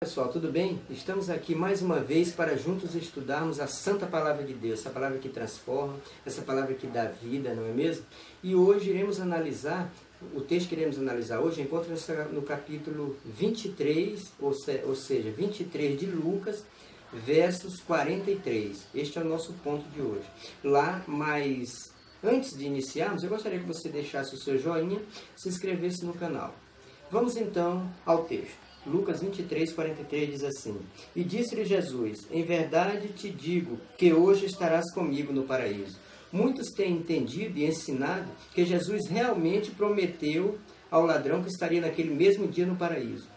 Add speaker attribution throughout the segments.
Speaker 1: Pessoal, tudo bem? Estamos aqui mais uma vez para juntos estudarmos a Santa Palavra de Deus, essa palavra que transforma, essa palavra que dá vida, não é mesmo? E hoje iremos analisar, o texto que iremos analisar hoje encontra-se no capítulo 23, ou seja, 23 de Lucas, versos 43. Este é o nosso ponto de hoje. Mas antes de iniciarmos, eu gostaria que você deixasse o seu joinha, se inscrevesse no canal. Vamos então ao texto. Lucas 23, 43 diz assim: E disse-lhe Jesus: Em verdade te digo que hoje estarás comigo no paraíso. Muitos têm entendido e ensinado que Jesus realmente prometeu ao ladrão que estaria naquele mesmo dia no paraíso.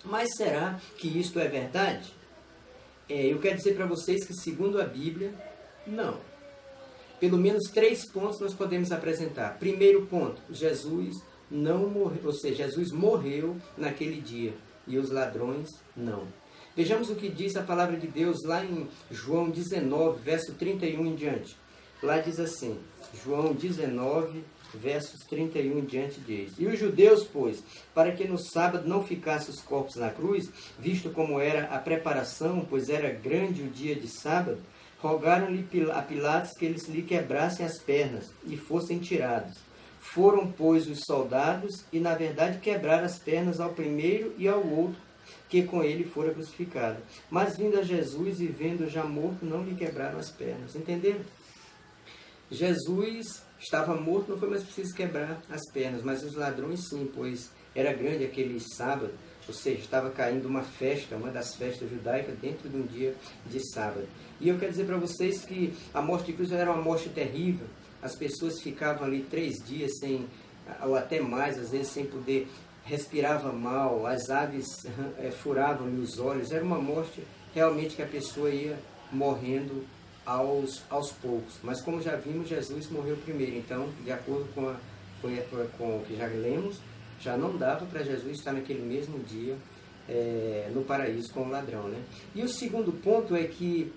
Speaker 1: Mas será que isto é verdade? Eu quero dizer para vocês que, segundo a Bíblia, não. Pelo menos 3 pontos nós podemos apresentar. Primeiro ponto: Jesus não morreu, ou seja, Jesus morreu naquele dia. E os ladrões não. Vejamos o que diz a palavra de Deus lá em João 19, verso 31 em diante. Lá diz assim, João 19, versos 31 em diante diz: E os judeus, pois, para que no sábado não ficassem os corpos na cruz, visto como era a preparação, pois era grande o dia de sábado, rogaram-lhe a Pilatos que eles lhe quebrassem as pernas e fossem tirados. Foram, pois, os soldados e, na verdade, quebraram as pernas ao primeiro e ao outro, que com ele fora crucificado. Mas, vindo a Jesus e vendo já morto, não lhe quebraram as pernas. Entenderam? Jesus estava morto, não foi mais preciso quebrar as pernas, mas os ladrões sim, pois era grande aquele sábado, ou seja, estava caindo uma festa, uma das festas judaicas, dentro de um dia de sábado. E eu quero dizer para vocês que a morte de Cristo era uma morte terrível. As pessoas ficavam ali 3 dias sem, ou até mais, às vezes sem poder, respirava mal, as aves furavam-lhe os olhos. Era uma morte realmente que a pessoa ia morrendo aos poucos. Mas como já vimos, Jesus morreu primeiro. Então, de acordo com o que já lemos, já não dava para Jesus estar naquele mesmo dia no paraíso com o ladrão, né? E o segundo ponto é que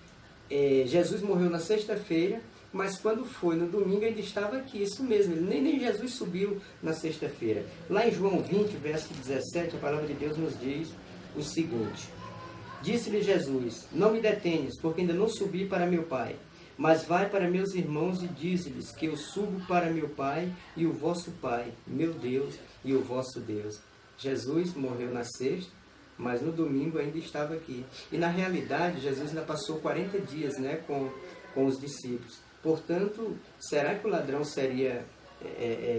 Speaker 1: Jesus morreu na sexta-feira, mas quando foi no domingo ainda estava aqui, isso mesmo, nem Jesus subiu na sexta-feira. Lá em João 20, verso 17, a palavra de Deus nos diz o seguinte: Disse-lhe Jesus: Não me detenhas, porque ainda não subi para meu Pai, mas vai para meus irmãos e dize-lhes que eu subo para meu Pai e o vosso Pai, meu Deus e o vosso Deus. Jesus morreu na sexta, mas no domingo ainda estava aqui. E na realidade, Jesus ainda passou 40 dias, né, com os discípulos. Portanto, será que o ladrão seria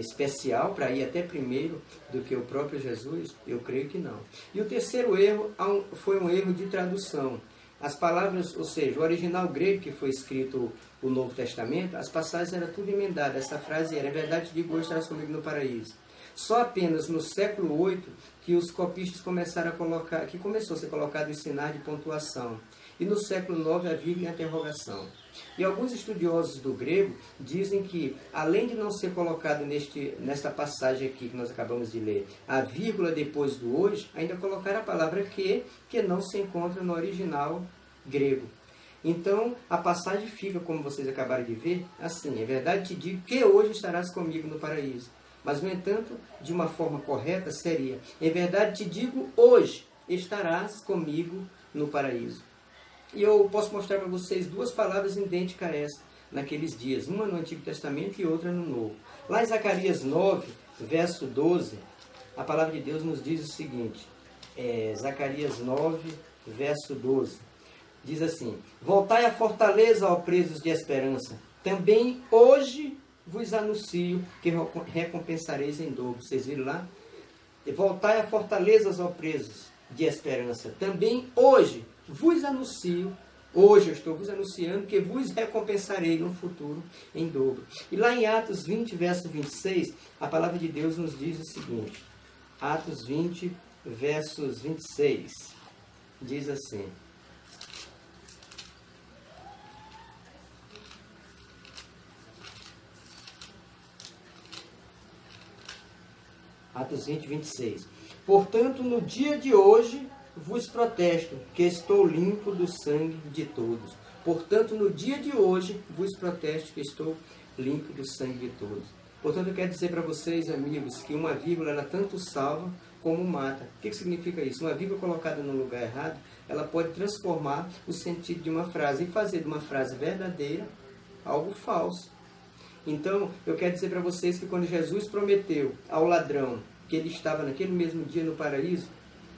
Speaker 1: especial para ir até primeiro do que o próprio Jesus? Eu creio que não. E o terceiro erro foi um erro de tradução. As palavras, ou seja, o original grego que foi escrito o Novo Testamento, as passagens eram tudo emendadas. Essa frase era: Em verdade digo, hoje estarás comigo no paraíso. Só apenas no século 8 que os copistas começaram a colocar, que começou a ser colocado em sinais de pontuação. E no século 9 a vírgula e a interrogação. E alguns estudiosos do grego dizem que, além de não ser colocado nesta passagem aqui que nós acabamos de ler, a vírgula depois do hoje, ainda colocaram a palavra que não se encontra no original grego. Então, a passagem fica, como vocês acabaram de ver, assim: Em verdade te digo que hoje estarás comigo no paraíso. Mas, no entanto, de uma forma correta seria: Em verdade te digo, hoje estarás comigo no paraíso. E eu posso mostrar para vocês 2 palavras idênticas a essa naqueles dias, uma no Antigo Testamento e outra no Novo. Lá em Zacarias 9, verso 12, a palavra de Deus nos diz o seguinte, Zacarias 9, verso 12, diz assim: Voltai à fortaleza, ó presos de esperança, também hoje vos anuncio que recompensareis em dobro. Vocês viram lá? Voltai à fortaleza, ó presos de esperança, também hoje vos anuncio, hoje eu estou vos anunciando que vos recompensarei no futuro em dobro. E lá em Atos 20, verso 26, a palavra de Deus nos diz o seguinte, Atos 20, versos 26, diz assim: Atos 20, 26. Portanto, no dia de hoje vos protesto que estou limpo do sangue de todos. Portanto, no dia de hoje vos protesto que estou limpo do sangue de todos. Portanto, eu quero dizer para vocês, amigos, que uma vírgula ela tanto salva como mata. O que significa isso? Uma vírgula colocada no lugar errado, ela pode transformar o sentido de uma frase e fazer de uma frase verdadeira algo falso. Então, eu quero dizer para vocês que quando Jesus prometeu ao ladrão que ele estava naquele mesmo dia no paraíso,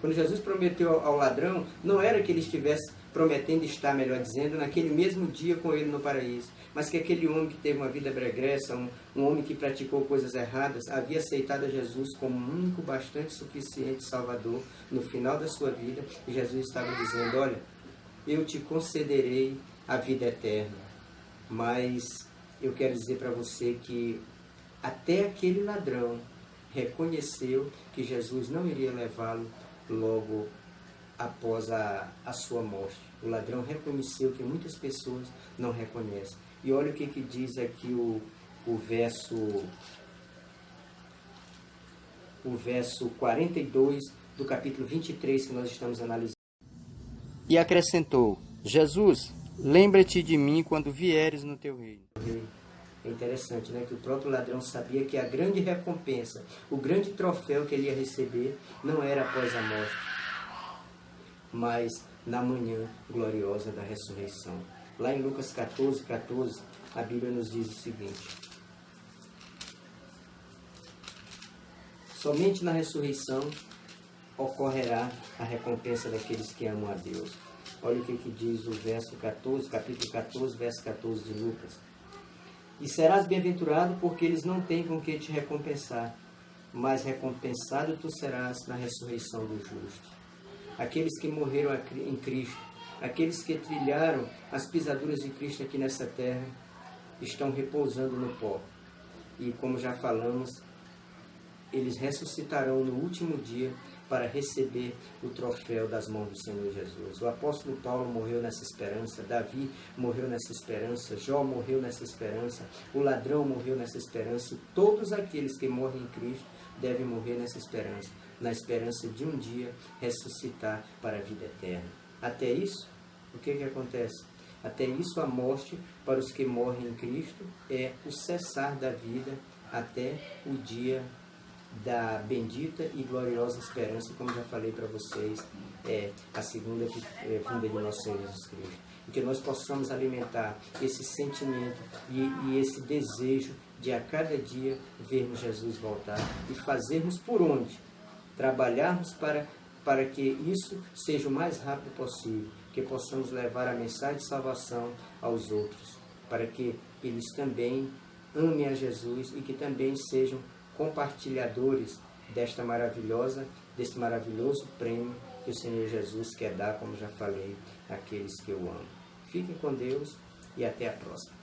Speaker 1: quando Jesus prometeu ao ladrão, não era que ele estivesse prometendo estar, melhor dizendo, naquele mesmo dia com ele no paraíso, mas que aquele homem que teve uma vida pregressa, um homem que praticou coisas erradas, havia aceitado a Jesus como um único, bastante suficiente Salvador no final da sua vida, e Jesus estava dizendo, olha, eu te concederei a vida eterna, mas eu quero dizer para você que até aquele ladrão reconheceu que Jesus não iria levá-lo logo após a sua morte. O ladrão reconheceu que muitas pessoas não reconhecem. E olha o que diz aqui o verso 42 do capítulo 23 que nós estamos analisando. E acrescentou, Jesus, lembra-te de mim quando vieres no teu reino. É interessante, né? Que o próprio ladrão sabia que a grande recompensa, o grande troféu que ele ia receber, não era após a morte, mas na manhã gloriosa da ressurreição. Lá em Lucas 14, a Bíblia nos diz o seguinte: somente na ressurreição ocorrerá a recompensa daqueles que amam a Deus. Olha o que diz o verso 14, capítulo 14, verso 14 de Lucas. E serás bem-aventurado porque eles não têm com que te recompensar, mas recompensado tu serás na ressurreição do justo. Aqueles que morreram em Cristo, aqueles que trilharam as pisaduras de Cristo aqui nessa terra, estão repousando no pó. E como já falamos, eles ressuscitarão no último dia para receber o troféu das mãos do Senhor Jesus. O apóstolo Paulo morreu nessa esperança, Davi morreu nessa esperança, Jó morreu nessa esperança, o ladrão morreu nessa esperança, e todos aqueles que morrem em Cristo devem morrer nessa esperança, na esperança de um dia ressuscitar para a vida eterna. Até isso, o que acontece? Até isso, a morte para os que morrem em Cristo é o cessar da vida até o dia da bendita e gloriosa esperança, como já falei para vocês, a segunda vinda de nosso Senhor Jesus Cristo. E que nós possamos alimentar esse sentimento e esse desejo de a cada dia vermos Jesus voltar e fazermos por onde? Trabalharmos para que isso seja o mais rápido possível, que possamos levar a mensagem de salvação aos outros, para que eles também amem a Jesus e que também sejam compartilhadores deste maravilhoso prêmio que o Senhor Jesus quer dar, como já falei, àqueles que o amam. Fiquem com Deus e até a próxima.